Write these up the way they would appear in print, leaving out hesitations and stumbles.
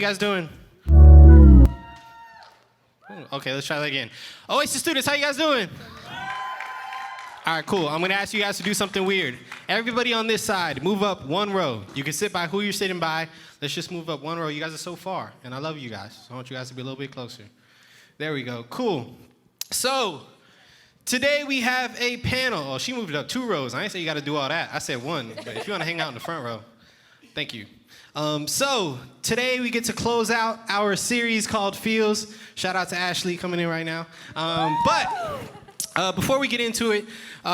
guys doing? Okay, let's try that again. Oasis students, how you guys doing? All right, cool. I'm going to ask you guys to do something weird. Everybody on this side, move up one row. You can sit by who you're sitting by. Let's just move up one row. You guys are so far, and I love you guys. So I want you guys to be a little bit closer. There we go. Cool. So today we have a panel. Oh, she moved it up 2 rows. I didn't say you got to do all that. I said 1. But if you want to hang out in the front row, thank you. So today we get to close out our series called Feels. Shout out to Ashley coming in right now. But before we get into it,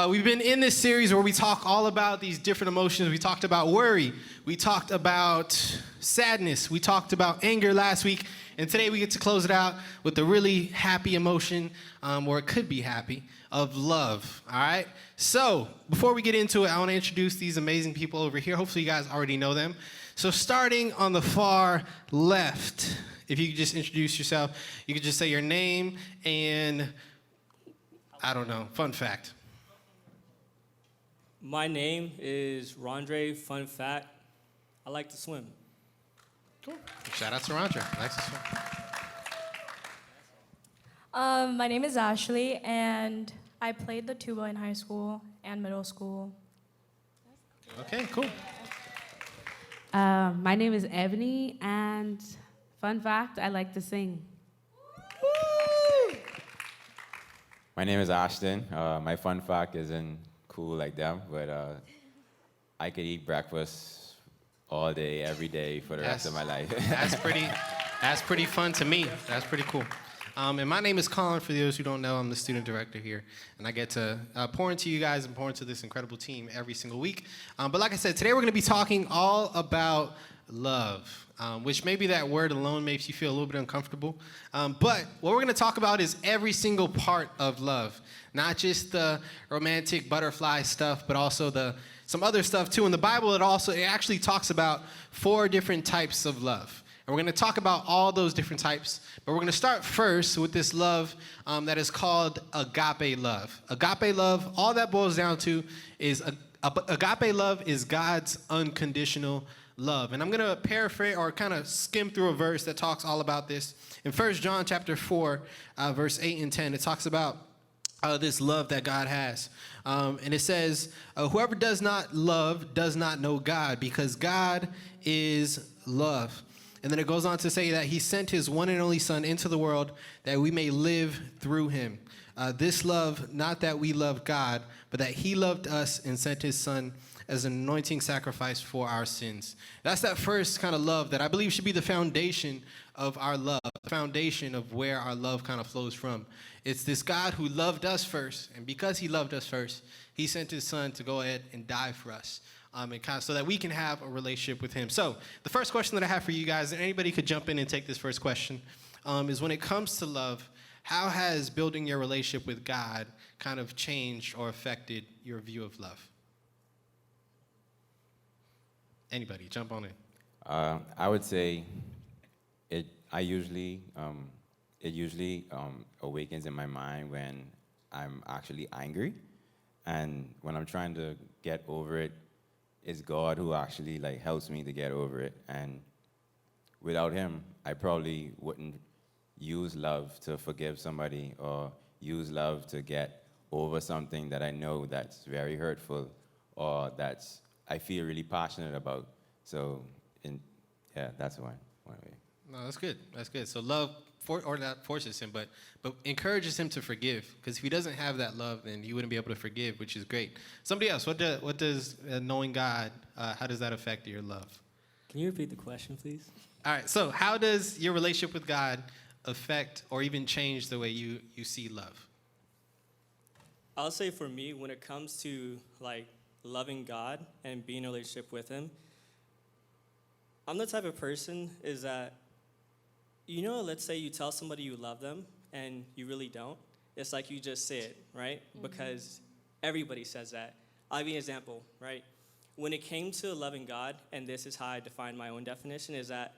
we've been in this series where we talk all about these different emotions. We talked about worry. We talked about sadness. We talked about anger last week. And today we get to close it out with the really happy emotion, or it could be happy, of love, all right? So before we get into it, I want to introduce these amazing people over here. Hopefully you guys already know them. So starting on the far left, if you could just introduce yourself, you could just say your name and, I don't know, fun fact. My name is Rondre. Fun fact, I like to swim. Cool. Shout out to Rondre. Likes to swim. My name is Ashley, and I played the tuba in high school and middle school. Okay, cool. My name is Ebony, and fun fact, I like to sing. My name is Ashton. My fun fact isn't cool like them, but I could eat breakfast all day, every day for the rest of my life. That's pretty fun to me. That's pretty cool. And my name is Colin. For those who don't know, I'm the student director here, and I get to pour into you guys and pour into this incredible team every single week. But like I said, today we're going to be talking all about love, which maybe that word alone makes you feel a little bit uncomfortable. But what we're going to talk about is every single part of love, not just the romantic butterfly stuff, but also some other stuff too. In the Bible, it actually talks about 4 different types of love. And we're going to talk about all those different types, but we're going to start first with this love that is called agape love. Agape love, all that boils down to is agape love is God's unconditional love. And I'm going to paraphrase or kind of skim through a verse that talks all about this. In 1 John chapter 4, verse 8 and 10, it talks about this love that God has. And it says, whoever does not love does not know God, because God is love. And then it goes on to say that he sent his one and only son into the world that we may live through him. This love, not that we love God, but that he loved us and sent his son as an anointing sacrifice for our sins. That's that first kind of love that I believe should be the foundation of our love, the foundation of where our love kind of flows from. It's this God who loved us first, and because he loved us first, he sent his son to go ahead and die for us. And kind of so that we can have a relationship with him. So the first question that I have for you guys, and anybody could jump in and take this first question, is when it comes to love, how has building your relationship with God kind of changed or affected your view of love? Anybody, jump on in. I would say it usually awakens in my mind when I'm actually angry, and when I'm trying to get over it, it's God who actually helps me to get over it. And without him, I probably wouldn't use love to forgive somebody or use love to get over something that I know that's very hurtful or that's I feel really passionate about. So, that's one way. No, that's good. That's good. So love, not forces him, but encourages him to forgive. Because if he doesn't have that love, then he wouldn't be able to forgive, which is great. Somebody else, what does knowing God, how does that affect your love? Can you repeat the question, please? All right, so how does your relationship with God affect or even change the way you see love? I'll say for me, when it comes to loving God and being in a relationship with him, I'm the type of person is that, let's say you tell somebody you love them and you really don't. It's like you just say it, right? Mm-hmm. Because everybody says that. I'll give you an example, right? When it came to loving God, and this is how I define my own definition, is that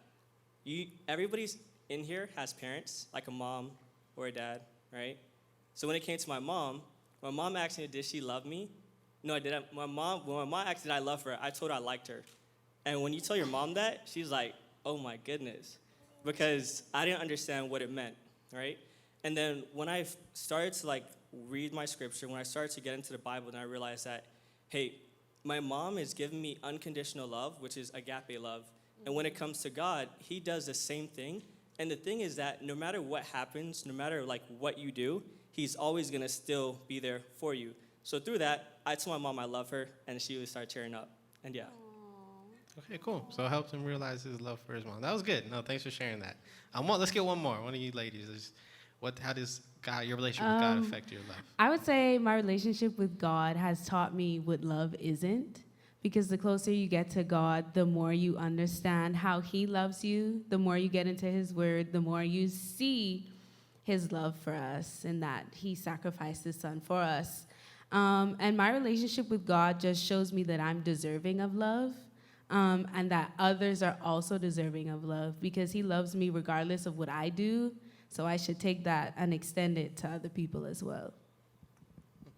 everybody's in here has parents, like a mom or a dad, right? So when it came to my mom asked me, did she love me? No, I didn't. When my mom asked did I love her, I told her I liked her. And when you tell your mom that, she's like, oh my goodness. because I didn't understand what it meant, right? And then when I started to like read my scripture, when I started to get into the Bible, then I realized that, hey, my mom is giving me unconditional love, which is agape love. And when it comes to God, he does the same thing. And the thing is that no matter what happens, no matter like what you do, he's always gonna still be there for you. So through that, I told my mom I love her, and she would start tearing up. And yeah. Okay, cool. So it helped him realize his love for his mom. That was good. No, thanks for sharing that. Let's get one more. One of you ladies. How does your relationship with God affect your love? I would say my relationship with God has taught me what love isn't. Because the closer you get to God, the more you understand how he loves you, the more you get into his word, the more you see his love for us and that he sacrificed his son for us. And my relationship with God just shows me that I'm deserving of love, and that others are also deserving of love because he loves me regardless of what I do. So I should take that and extend it to other people as well.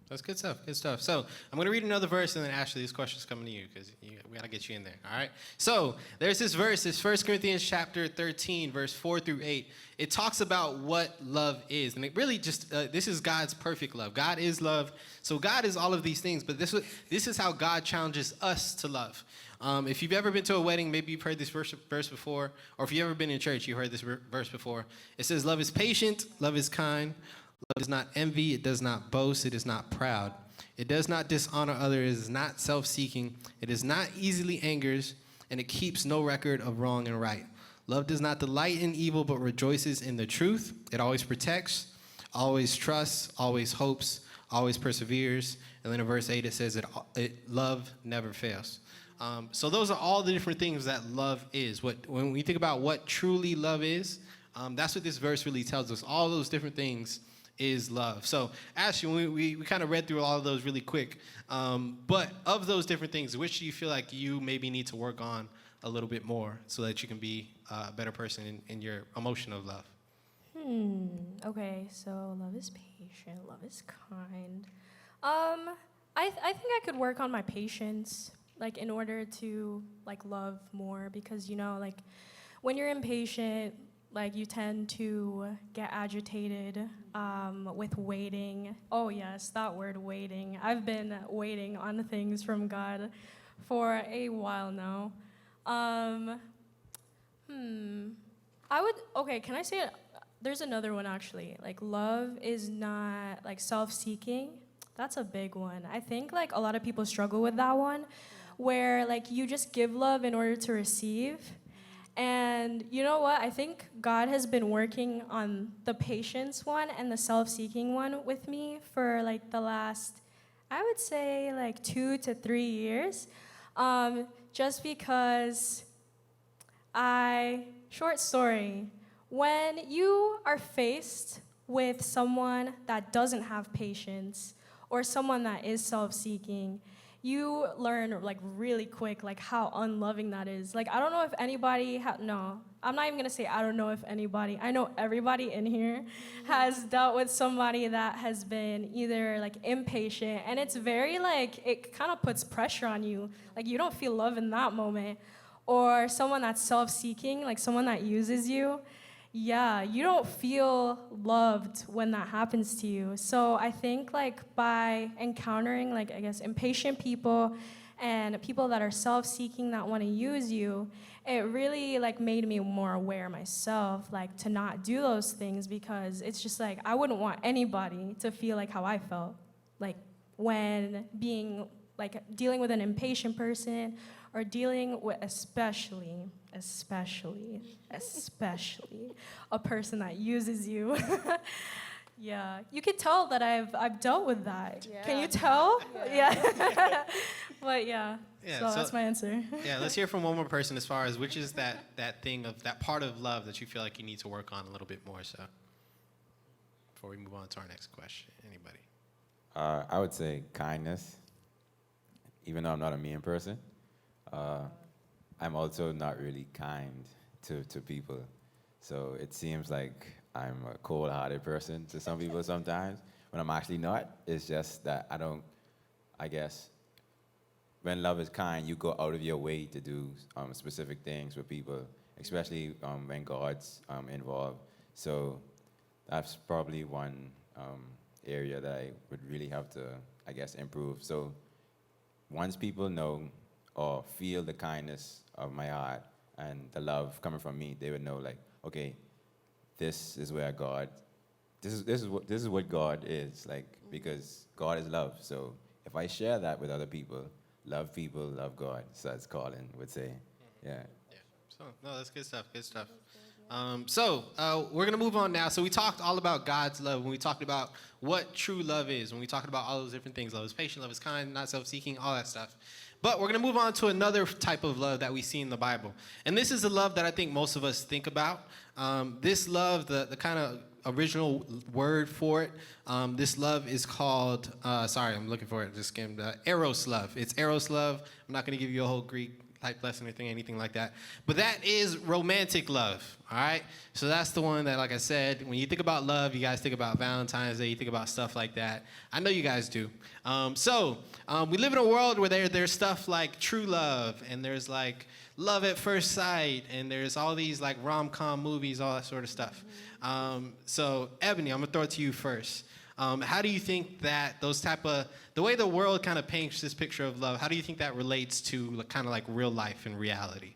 That's good stuff. Good stuff. So I'm going to read another verse, and then Ashley, this question's coming to you because we got to get you in there. All right. So there's this verse. It's 1 Corinthians chapter 13, verse 4 through 8. It talks about what love is, and it really just this is God's perfect love. God is love. So God is all of these things, but this is how God challenges us to love. If you've ever been to a wedding, maybe you've heard this verse before, or if you've ever been in church, you heard this verse before. It says, "Love is patient. Love is kind. Love does not envy, it does not boast, it is not proud. It does not dishonor others, it is not self-seeking, it is not easily angers, and it keeps no record of wrong and right. Love does not delight in evil, but rejoices in the truth. It always protects, always trusts, always hopes, always perseveres." And then in verse 8 it says, love never fails. So those are all the different things that love is. When we think about what truly love is, that's what this verse really tells us. All those different things is love. So, Ashley, we kind of read through all of those really quick. But of those different things, which do you feel like you maybe need to work on a little bit more so that you can be a better person in your emotion of love? Okay, so love is patient, love is kind. I think I could work on my patience, like in order to like love more, because like when you're impatient, like you tend to get agitated with waiting. Oh yes, that word waiting. I've been waiting on things from God for a while now. Can I say it? There's another one actually. Like love is not like self-seeking. That's a big one. I think like a lot of people struggle with that one, where like you just give love in order to receive. And you know what? I think God has been working on the patience one and the self-seeking one with me for like the last, I would say like 2 to 3 years. Just because short story, when you are faced with someone that doesn't have patience or someone that is self-seeking, you learn like really quick like how unloving that is. Like I don't know if anybody no, I'm not even gonna say I don't know if anybody. I know everybody in here has dealt with somebody that has been either like impatient, and it's very like it kind of puts pressure on you. Like you don't feel love in that moment, or someone that's self-seeking, like someone that uses you. Yeah, you don't feel loved when that happens to you. So I think like by encountering like I guess impatient people and people that are self-seeking that want to use you, it really like made me more aware myself, like to not do those things, because it's just like I wouldn't want anybody to feel like how I felt like when being like dealing with an impatient person, or dealing with especially a person that uses you. Yeah, you could tell that I've dealt with that. Yeah. Can you tell? Yeah. But yeah, so that's my answer. Yeah, let's hear from one more person as far as which is that thing of that part of love that you feel like you need to work on a little bit more. So before we move on to our next question, anybody? I would say kindness, even though I'm not a mean person. I'm also not really kind to people. So it seems like I'm a cold-hearted person to some people sometimes, when I'm actually not. It's just that I guess, when love is kind, you go out of your way to do specific things for people, especially when God's involved. So that's probably one area that I would really have to, I guess, improve. So once people know or feel the kindness of my heart and the love coming from me, they would know like, okay, this is where God, this is what God is like, because God is love. So if I share that with other people, love God. So that's Colin would say, yeah. Yeah. So no, that's good stuff. Good stuff. We're gonna move on now. So we talked all about God's love when we talked about what true love is. When we talked about all those different things, love is patient, love is kind, not self-seeking, all that stuff. But we're gonna move on to another type of love that we see in the Bible, and this is the love that I think most of us think about. This love, the kind of original word for it, this love is called. Sorry, I'm looking for it. Just skimmed. Eros love. It's Eros love. I'm not gonna give you a whole Greek type lesson or anything like that. But that is romantic love, all right? So that's the one that, like I said, when you think about love, you guys think about Valentine's Day, you think about stuff like that. I know you guys do. We live in a world where there's stuff like true love, and there's like love at first sight, and there's all these like rom-com movies, all that sort of stuff. So Ebony, I'm gonna throw it to you first. How do you think that the way the world kind of paints this picture of love, how do you think that relates to kind of like real life and reality?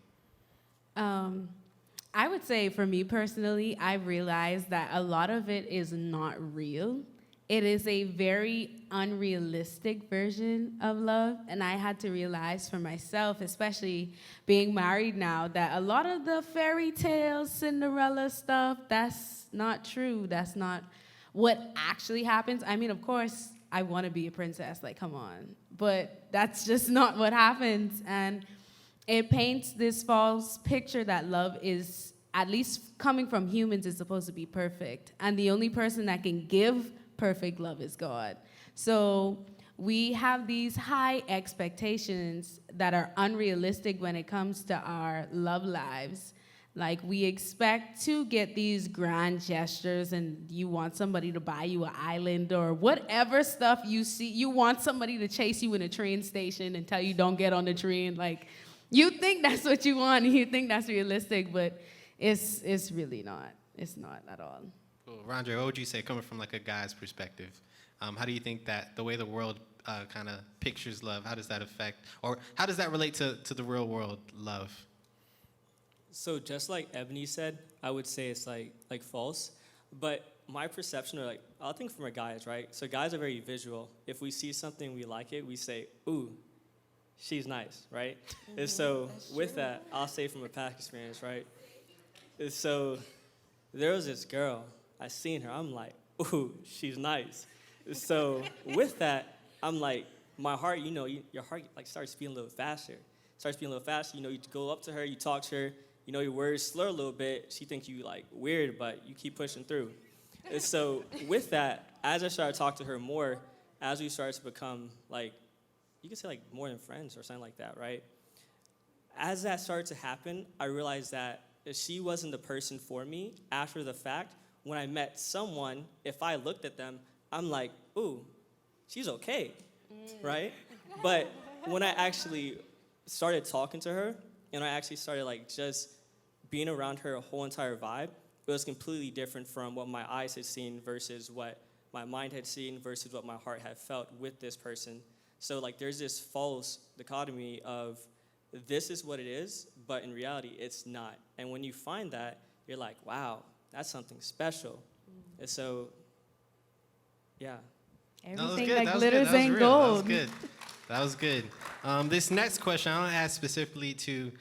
I would say for me personally, I've realized that a lot of it is not real. It is a very unrealistic version of love, and I had to realize for myself, especially being married now, that a lot of the fairy tales, Cinderella stuff, that's not true. That's not what actually happens. I mean, of course, I want to be a princess, like, come on. But that's just not what happens. And it paints this false picture that love is, at least coming from humans, is supposed to be perfect. And the only person that can give perfect love is God. So we have these high expectations that are unrealistic when it comes to our love lives. Like, we expect to get these grand gestures, and you want somebody to buy you an island or whatever stuff you see. You want somebody to chase you in a train station and tell you don't get on the train. Like, you think that's what you want, and you think that's realistic, but it's really not. It's not at all. Cool. Rondre, what would you say, coming from like a guy's perspective? How do you think that the way the world kind of pictures love, how does that affect, or how does that relate to the real world love? So just like Ebony said, I would say it's like false. But my perception, or like, I'll think from a guys, right? So guys are very visual. If we see something, we like it, we say, ooh, she's nice, right? And so with that, I'll say from a past experience, right? And so there was this girl, I seen her, I'm like, ooh, she's nice. So with that, I'm like, my heart, your heart like starts beating a little faster. You go up to her, you talk to her, your words slur a little bit. She thinks you like weird, but you keep pushing through. And so with that, as I started to talk to her more, as we started to become like, you could say like more than friends or something like that, right? As that started to happen, I realized that if she wasn't the person for me after the fact, when I met someone, if I looked at them, I'm like, ooh, she's okay, right? But when I actually started talking to her, and I actually started like just being around her whole entire vibe, it was completely different from what my eyes had seen versus what my mind had seen versus what my heart had felt with this person. So like there's this false dichotomy of this is what it is, but in reality it's not. And when you find that, you're like, wow, that's something special. And so, yeah. Everything that glitters ain't gold. That was good. This next question, I want to ask specifically to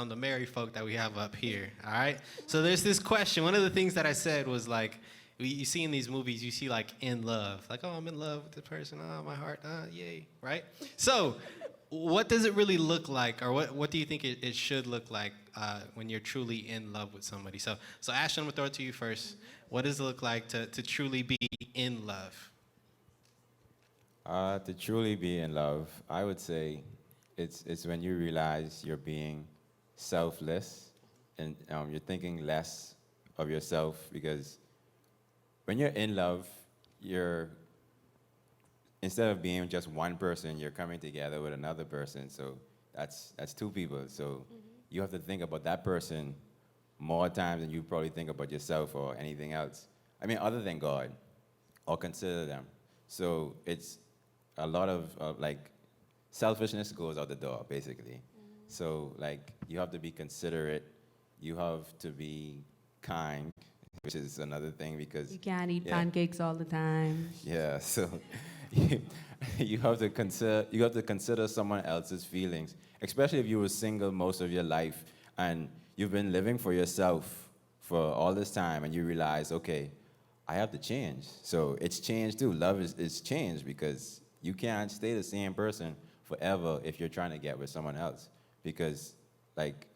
the married folk that we have up here, all right? So there's this question. One of the things that I said was like, you see in these movies, you see like in love. Like, oh, I'm in love with this person. Oh, my heart, yay, right? So what does it really look like, or what do you think it should look like when you're truly in love with somebody? So Ashton, I'm going to throw it to you first. What does it look like to truly be in love? To truly be in love, I would say it's when you realize you're being selfless and you're thinking less of yourself, because when you're in love, instead of being just one person, you're coming together with another person. So that's two people. So you have to think about that person more times than you probably think about yourself or anything else. I mean, other than God, or consider them. So it's a lot of like selfishness goes out the door, basically. So like you have to be considerate, you have to be kind, which is another thing because You can't eat yeah. pancakes all the time. Yeah, so you have to consider someone else's feelings, especially if you were single most of your life and you've been living for yourself for all this time and you realize, okay, I have to change. So it's changed too. Love is changed because you can't stay the same person forever if you're trying to get with someone else. Because like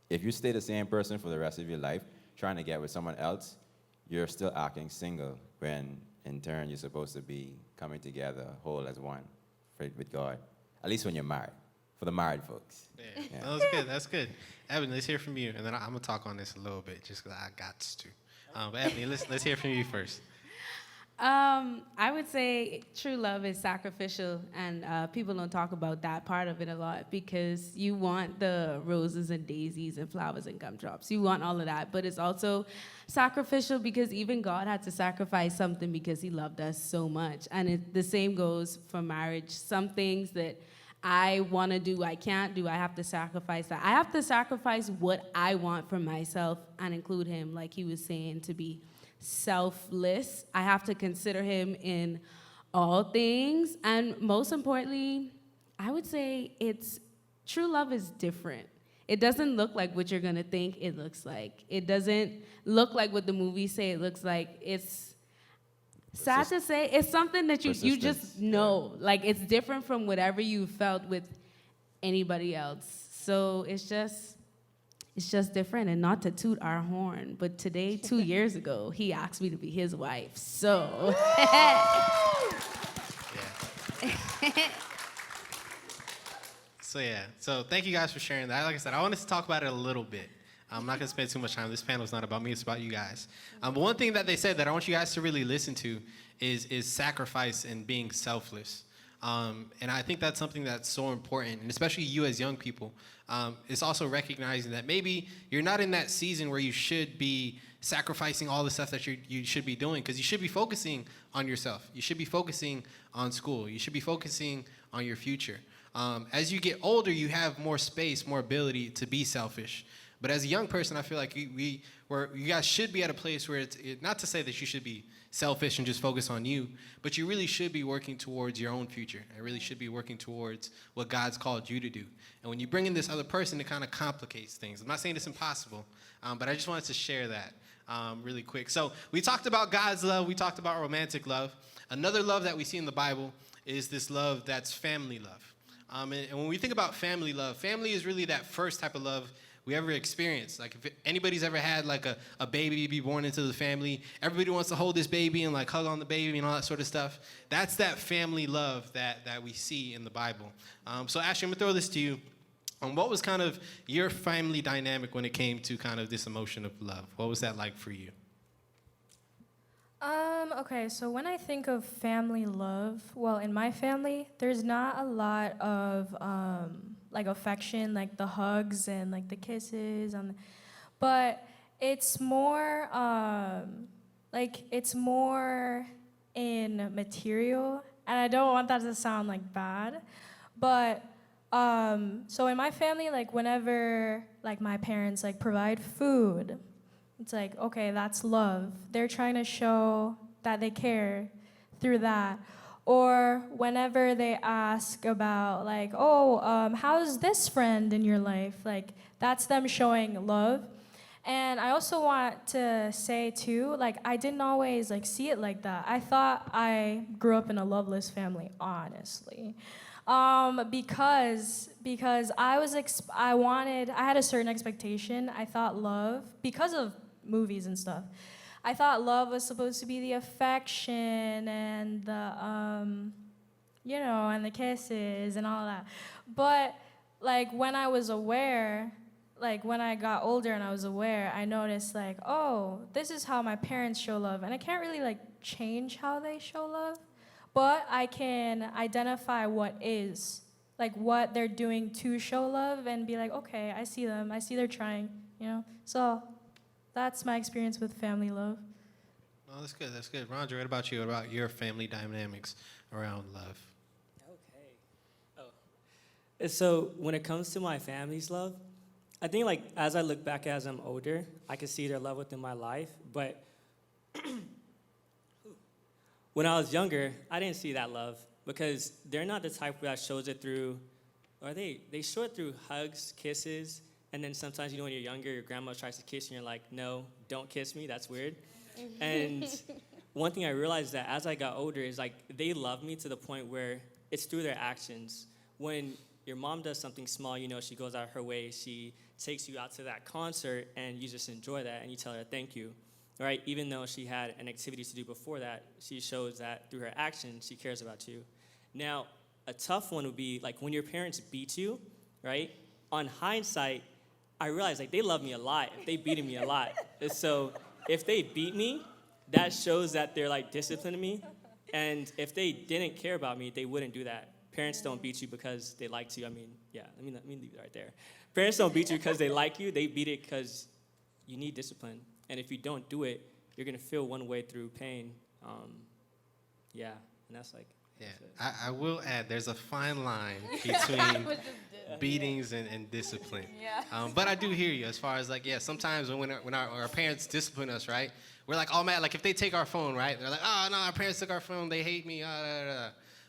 if you stay the same person for the rest of your life trying to get with someone else, you're still acting single when in turn you're supposed to be coming together whole as one with God. At least when you're married. For the married folks. Yeah, Yeah. that was good. That's good. Evan, let's hear from you, and then I'm gonna talk on this a little bit, just because I got to. But Ebony, let's hear from you first. I would say true love is sacrificial, and people don't talk about that part of it a lot because you want the roses and daisies and flowers and gumdrops. You want all of that, but it's also sacrificial because even God had to sacrifice something because he loved us so much. And the same goes for marriage. Some things that I want to do, I can't do, I have to sacrifice that. I have to sacrifice what I want for myself and include him, like he was saying, to be selfless. I have to consider him in all things. And most importantly, I would say true love is different. It doesn't look like what you're going to think it looks like. It doesn't look like what the movies say it looks like. It's sad to say, it's something that you just know. Yeah. Like, it's different from whatever you felt with anybody else. So it's just different. And not to toot our horn, but today, 2 years ago, he asked me to be his wife. So. So thank you guys for sharing that. Like I said, I wanted to talk about it a little bit. I'm not going to spend too much time. This panel is not about me. It's about you guys. But one thing that they said that I want you guys to really listen to is sacrifice and being selfless. And I think that's something that's so important, and especially you as young people. It's also recognizing that maybe you're not in that season where you should be sacrificing all the stuff that you should be doing, because you should be focusing on yourself. You should be focusing on school. You should be focusing on your future. As you get older, you have more space, more ability to be selfish. But as a young person, I feel like you guys should be at a place where it's not to say that you should be selfish and just focus on you, but you really should be working towards your own future. And really should be working towards what God's called you to do. And when you bring in this other person, it kind of complicates things. I'm not saying it's impossible, but I just wanted to share that really quick. So we talked about God's love. We talked about romantic love. Another love that we see in the Bible is this love that's family love. And when we think about family love, family is really that first type of love we ever experienced. Like if anybody's ever had like a baby be born into the family, everybody wants to hold this baby and like hug on the baby and all that sort of stuff. That's that family love that we see in the Bible. So Ashley, I'm gonna throw this to you. What was kind of your family dynamic when it came to kind of this emotion of love? What was that like for you? Okay, so when I think of family love, well, in my family, there's not a lot of like affection, like the hugs and like the kisses, but it's more it's more in material, and I don't want that to sound like bad, but so in my family, like whenever like my parents like provide food, it's like, okay, that's love. They're trying to show that they care through that. Or whenever they ask about like, oh, how's this friend in your life? Like, that's them showing love. And I also want to say too, like, I didn't always like see it like that. I thought I grew up in a loveless family, honestly. Because I had a certain expectation. I thought love, because of movies and stuff, I thought love was supposed to be the affection and the, and the kisses and all that. But, like, when I was aware, like, when I got older and I was aware, I noticed, like, oh, this is how my parents show love. And I can't really, like, change how they show love, but I can identify what they're doing to show love and be like, okay, I see them. I see they're trying you know? So that's my experience with family love. Oh, that's good. That's good. Roger, what about you? What about your family dynamics around love? Okay. Oh. And so when it comes to my family's love, I think like as I look back as I'm older, I can see their love within my life. But when I was younger, I didn't see that love because they're not the type that shows it through, or they show it through hugs, kisses, and then sometimes, when you're younger, your grandma tries to kiss you and you're like, no, don't kiss me, that's weird. And one thing I realized that as I got older is like they love me to the point where it's through their actions. When your mom does something small, she goes out her way, she takes you out to that concert and you just enjoy that and you tell her thank you. Right? Even though she had an activity to do before that, she shows that through her actions, she cares about you. Now, a tough one would be like when your parents beat you, right? On hindsight, I realized like they love me a lot if they beating me a lot. And so if they beat me, that shows that they're like disciplining me. And if they didn't care about me, they wouldn't do that. Parents don't beat you because they like you. I mean, yeah, let me leave it right there. Parents don't beat you because they like you. They beat it because you need discipline. And if you don't do it, you're going to feel one way through pain. Yeah, and that's like. Yeah, that's it. I will add, there's a fine line between beatings and discipline. But I do hear you as far as like, yeah, sometimes when our parents discipline us, right, we're like all mad. Like if they take our phone, right, they're like, oh, no, our parents took our phone, they hate me,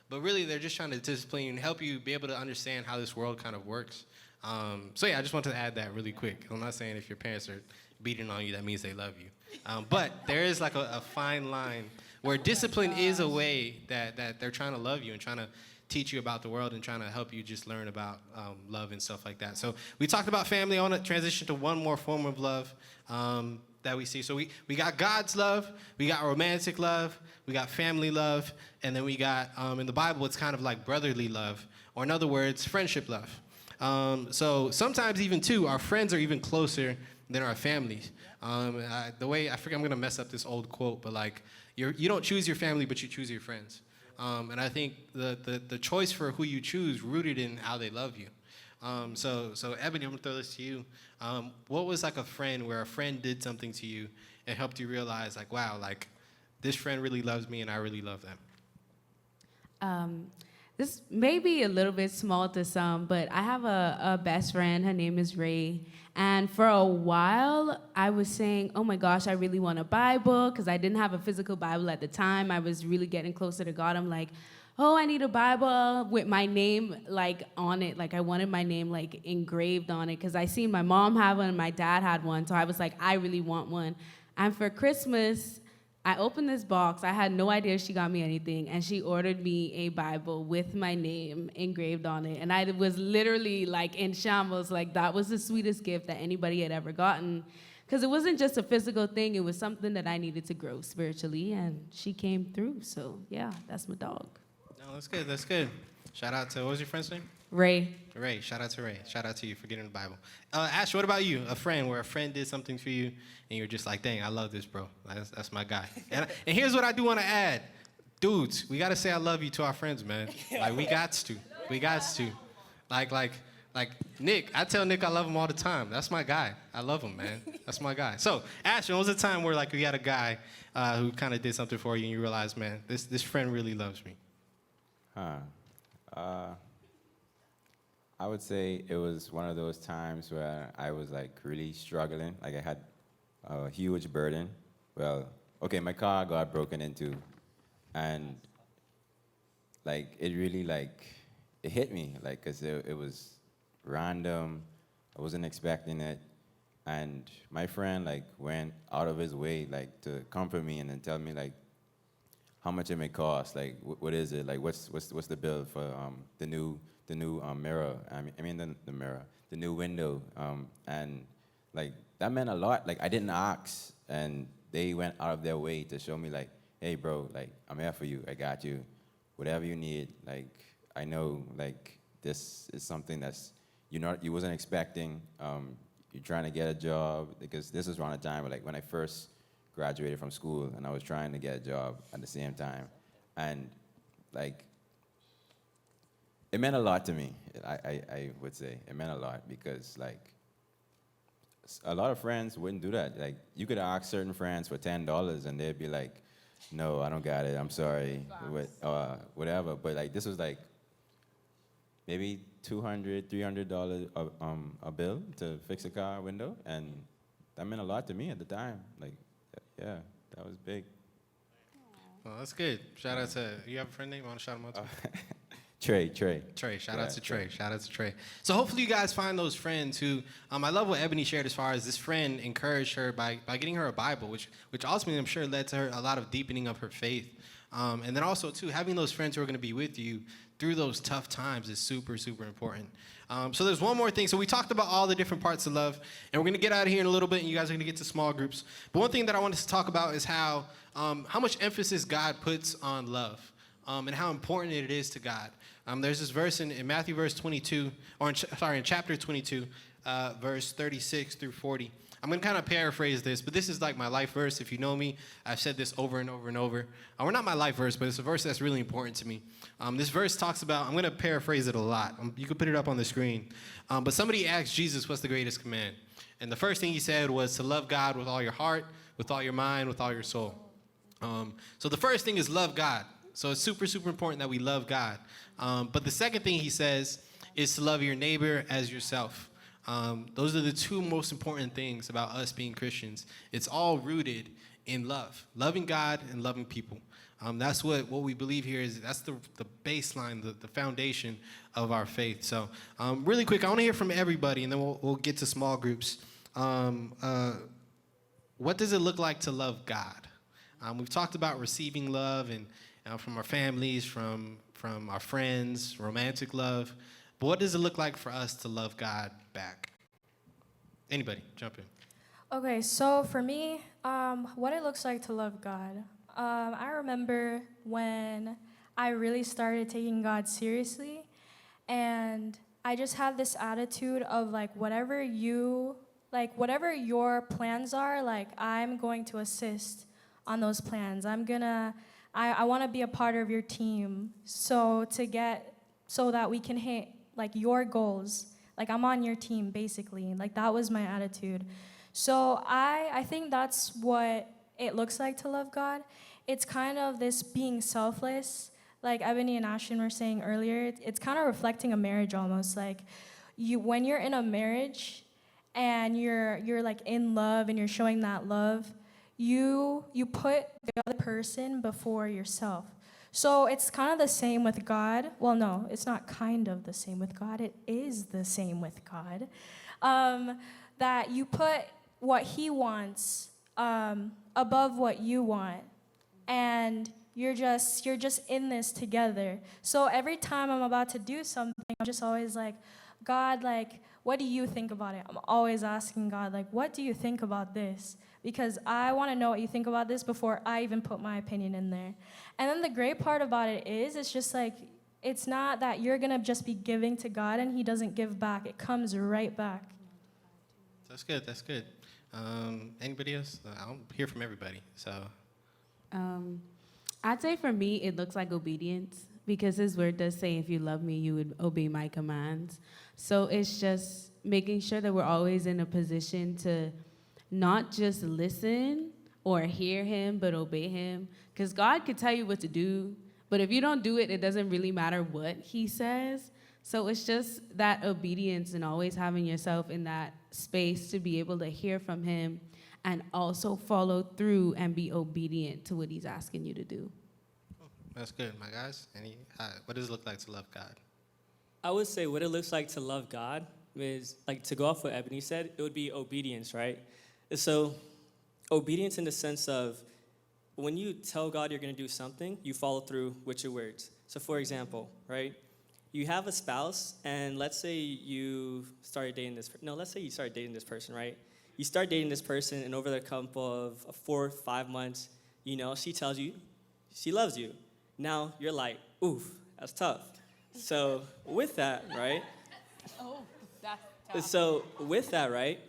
But really, they're just trying to discipline you and help you be able to understand how this world kind of works. So yeah, I just wanted to add that really quick. I'm not saying if your parents are beating on you, that means they love you. But there is like a fine line where discipline is a way that they're trying to love you and trying to teach you about the world and trying to help you just learn about love and stuff like that. So we talked about family. I want to transition to one more form of love that we see. So we got God's love, we got romantic love, we got family love, and then we got, in the Bible, it's kind of like brotherly love, or in other words, friendship love. So sometimes even too, our friends are even closer than our families. The way, I forget, I'm gonna mess up this old quote, but like, you don't choose your family, but you choose your friends. And I think the choice for who you choose rooted in how they love you. So Ebony, I'm gonna throw this to you. What was like a friend where a friend did something to you and helped you realize like, wow, like this friend really loves me and I really love them? This may be a little bit small to some, but I have a best friend. Her name is Ray. And for a while, I was saying, oh my gosh, I really want a Bible, because I didn't have a physical Bible at the time. I was really getting closer to God. I'm like, oh, I need a Bible with my name like on it. Like I wanted my name like engraved on it, because I seen my mom have one and my dad had one. So I was like, I really want one. And for Christmas, I opened this box. I had no idea she got me anything, and she ordered me a Bible with my name engraved on it. And I was literally like in shambles. Like that was the sweetest gift that anybody had ever gotten, because it wasn't just a physical thing. It was something that I needed to grow spiritually, and she came through. So yeah, that's my dog. No, that's good. That's good. Shout out to, what was your friend's name? Ray. Ray. Shout out to Ray. Shout out to you for getting the Bible. Ash, what about you? A friend where a friend did something for you and you're just like, dang, I love this, bro. That's my guy. And here's what I do want to add. Dudes, we got to say I love you to our friends, man. Like, we got to. We got to. Like Nick, I tell Nick I love him all the time. That's my guy. I love him, man. That's my guy. So, Ash, when was a time where, like, you had a guy who kind of did something for you and you realized, man, this friend really loves me? I would say it was one of those times where I was like really struggling. Like I had a huge burden. Well, okay, my car got broken into, and like it really like it hit me, like 'cause it was random. I wasn't expecting it, and my friend like went out of his way like to comfort me and then tell me like how much it may cost, like what is it, like what's the bill for the new mirror. I mean the mirror, the new window, and like that meant a lot. Like I didn't ask, and they went out of their way to show me like, hey bro, like I'm here for you. I got you. Whatever you need. Like I know like this is something that's you wasn't expecting. You're trying to get a job, because this is around the time like when I first graduated from school and I was trying to get a job at the same time, and like. It meant a lot to me. I would say it meant a lot, because like a lot of friends wouldn't do that. Like, you could ask certain friends for $10 and they'd be like, no, I don't got it. I'm sorry. Whatever. But like, this was like maybe $200, $300 a bill to fix a car window, and that meant a lot to me at the time. Like, yeah, that was big. Well, that's good. Shout out to, you have a friend name? Want to shout him out to? Trey. Trey, shout out to Trey. Shout out to Trey. So hopefully you guys find those friends who, I love what Ebony shared as far as this friend encouraged her by getting her a Bible, which ultimately I'm sure led to her a lot of deepening of her faith. And then also too, having those friends who are going to be with you through those tough times is super, super important. So there's one more thing. So we talked about all the different parts of love, and we're going to get out of here in a little bit, and you guys are going to get to small groups. But one thing that I wanted to talk about is how much emphasis God puts on love, and how important it is to God. There's this verse in Matthew verse 22, or in chapter 22, verse 36 through 40. I'm going to kind of paraphrase this, but this is like my life verse. If you know me, I've said this over and over and over. Or not my life verse, but it's a verse that's really important to me. This verse talks about, I'm going to paraphrase it a lot. You can put it up on the screen. But somebody asked Jesus, what's the greatest command? And the first thing he said was to love God with all your heart, with all your mind, with all your soul. So the first thing is love God. So it's super, super important that we love God. But the second thing he says is to love your neighbor as yourself. Those are the two most important things about us being Christians. It's all rooted in love, loving God and loving people. That's what we believe here is that's the baseline, the foundation of our faith. So really quick, I want to hear from everybody, and then we'll get to small groups. What does it look like to love God? We've talked about receiving love and from our families, from our friends, romantic love. But what does it look like for us to love God back? Anybody, jump in. Okay, so for me, what it looks like to love God. I remember when I really started taking God seriously, and I just had this attitude of like whatever your plans are, like I'm going to assist on those plans. I want to be a part of your team, so that we can hit like your goals. Like I'm on your team basically. Like that was my attitude. So I think that's what it looks like to love God. It's kind of this being selfless. Like Ebony and Ashton were saying earlier, it's kind of reflecting a marriage almost. Like when you're in a marriage and you're like in love and you're showing that love, you put the other person before yourself. So it's kind of the same with God. Well, no, it's not kind of the same with God. It is the same with God. That you put what he wants above what you want. And you're just in this together. So every time I'm about to do something, I'm just always like, God, like, what do you think about it? I'm always asking God, like, what do you think about this? Because I want to know what you think about this before I even put my opinion in there. And then the great part about it is, it's just like, it's not that you're going to just be giving to God and he doesn't give back. It comes right back. That's good. Anybody else? I'll hear from everybody. So, I'd say for me, it looks like obedience, because his word does say, if you love me, you would obey my commands. So it's just making sure that we're always in a position to not just listen or hear him, but obey him. Because God could tell you what to do, but if you don't do it, it doesn't really matter what he says. So it's just that obedience and always having yourself in that space to be able to hear from him and also follow through and be obedient to what he's asking you to do. that's good, my guys. What does it look like to love God? I would say what it looks like to love God is, like, to go off what Ebony said, it would be obedience, right? So obedience in the sense of when you tell God you're going to do something, you follow through with your words. So for example, right, you have a spouse, and let's say you started dating this person, right? You start dating this person, and over the couple of 4 or 5 months, she tells you she loves you. Now you're like, oof, that's tough. So with that, right? Oh, that's tough. So with that, right?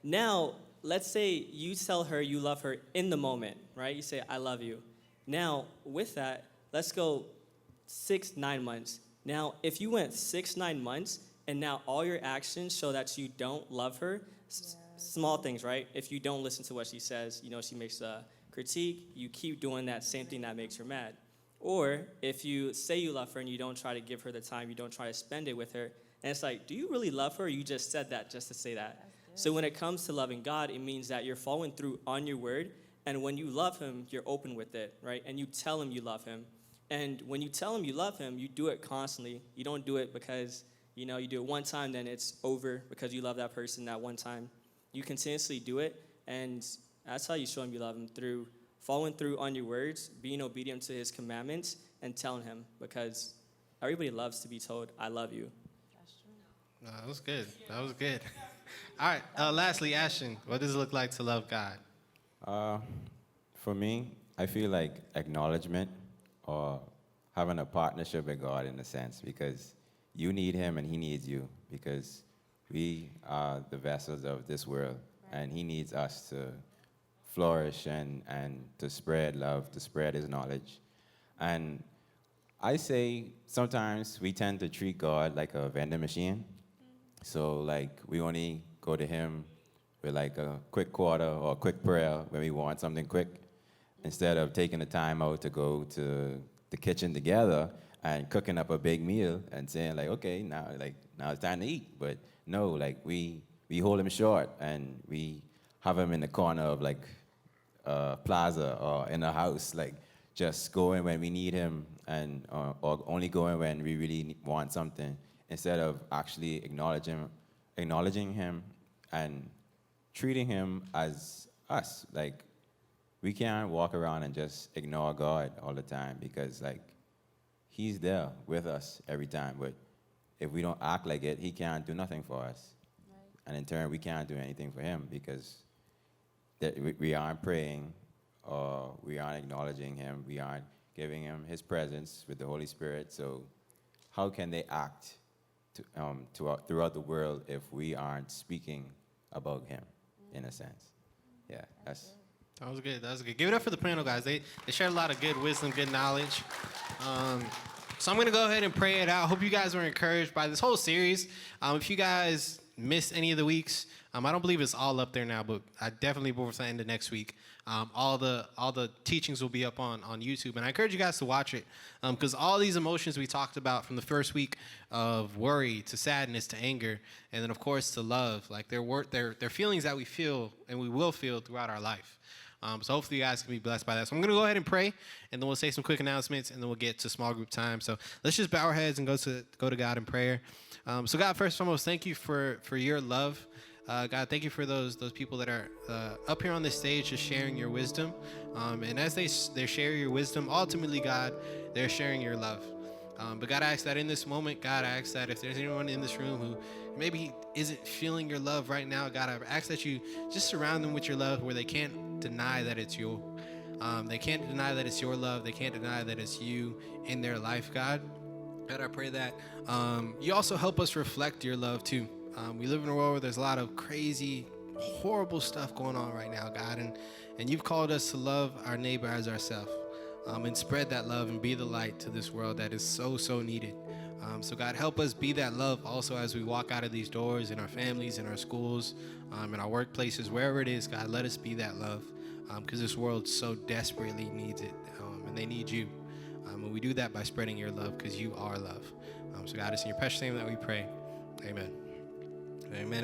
Now, let's say you tell her you love her in the moment, right? You say, I love you. Now, with that, let's go 6-9 months. Now, if you went 6-9 months, and now all your actions show that you don't love her, small things, right? If you don't listen to what she says, she makes a critique, you keep doing that same thing that makes her mad. Or if you say you love her and you don't try to give her the time, you don't try to spend it with her, and it's like, do you really love her, or you just said that just to say that? So when it comes to loving God, it means that you're following through on your word, and when you love him, you're open with it, right? And you tell him you love him. And when you tell him you love him, you do it constantly. You don't do it because, you do it one time, then it's over because you love that person that one time. You continuously do it, and that's how you show him you love him, through following through on your words, being obedient to his commandments, and telling him, because everybody loves to be told, I love you. No, that was good. That was good. All right. Lastly, Ashton, what does it look like to love God? For me, I feel like acknowledgement or having a partnership with God in a sense, because you need him and he needs you, because we are the vessels of this world, and he needs us to flourish and to spread love, to spread his knowledge. And I say sometimes we tend to treat God like a vending machine. So like we only go to him with like a quick quarter or a quick prayer when we want something quick, instead of taking the time out to go to the kitchen together and cooking up a big meal and saying like, okay, now it's time to eat. But no, like we hold him short, and we have him in the corner of like plaza or in a house, like just going when we need him, and or only going when we really want something, instead of actually acknowledging him and treating him as us. Like we can't walk around and just ignore God all the time, because like he's there with us every time, but if we don't act like it, he can't do nothing for us. Right. And in turn, we can't do anything for him, because we aren't praying, or we aren't acknowledging him, we aren't giving him his presence with the Holy Spirit. So how can they act throughout the world if we aren't speaking about him, in a sense? Yeah, that's... That was good. That was good. Give it up for the panel, guys. They shared a lot of good wisdom, good knowledge. So I'm going to go ahead and pray it out. Hope you guys were encouraged by this whole series. If you guys missed any of the weeks, I don't believe it's all up there now, but I definitely will for the end of next week. All the teachings will be up on YouTube, and I encourage you guys to watch it, because all these emotions we talked about, from the first week of worry to sadness to anger, and then of course to love, like they're feelings that we feel and we will feel throughout our life. So hopefully you guys can be blessed by that. So I'm going to go ahead and pray, and then we'll say some quick announcements, and then we'll get to small group time. So let's just bow our heads and go to God in prayer. So God, first and foremost, thank you for your love. God, thank you for those people that are up here on this stage just sharing your wisdom. And as they share your wisdom, ultimately, God, they're sharing your love. But God, I ask that in this moment, God, I ask that if there's anyone in this room who maybe isn't feeling your love right now, God, I ask that you just surround them with your love, where they can't deny that it's you. They can't deny that it's your love. They can't deny that it's you in their life, God. God, I pray that you also help us reflect your love too. We live in a world where there's a lot of crazy, horrible stuff going on right now, God, and you've called us to love our neighbor as ourselves, and spread that love and be the light to this world that is so, so needed. So God, help us be that love also as we walk out of these doors, in our families, in our schools, in our workplaces, wherever it is. God, let us be that love, because this world so desperately needs it, and they need you. And we do that by spreading your love, because you are love. So God, it's in your precious name that we pray. Amen. Amen.